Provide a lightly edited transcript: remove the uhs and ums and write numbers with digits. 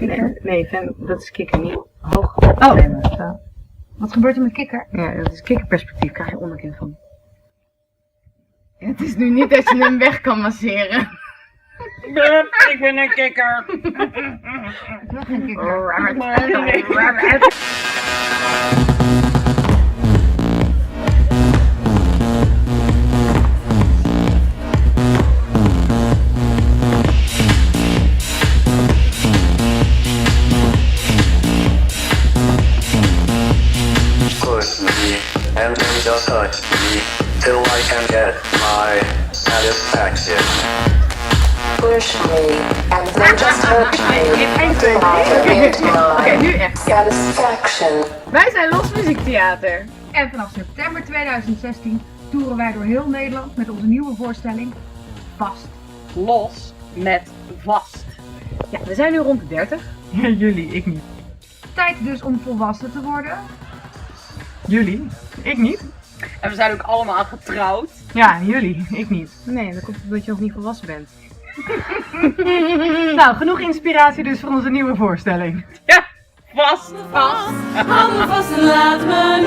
Kikker? Nee, dat is kikker, niet hoog. Oh, zo. Wat gebeurt er met kikker? Ja, dat is kikkerperspectief, krijg je onderkin van. Ja, het is nu niet dat je hem weg kan masseren. Ik ben een kikker. Ik wil geen kikker. Push me and then just touch me till I can get my satisfaction. Push me and then just touch me till I can get Oké, my nu echt. satisfaction. Wij zijn Los Muziektheater. En vanaf september 2016 toeren wij door heel Nederland met onze nieuwe voorstelling Vast. Los met vast. Ja, we zijn nu rond de 30. Ja, jullie, ik niet. Tijd dus om volwassen te worden. Jullie, ik niet. En we zijn ook allemaal getrouwd. Ja, jullie, ik niet. Nee, dat komt omdat je nog niet volwassen bent. Nou, genoeg inspiratie dus voor onze nieuwe voorstelling. Ja, vast. Handen vast en laat me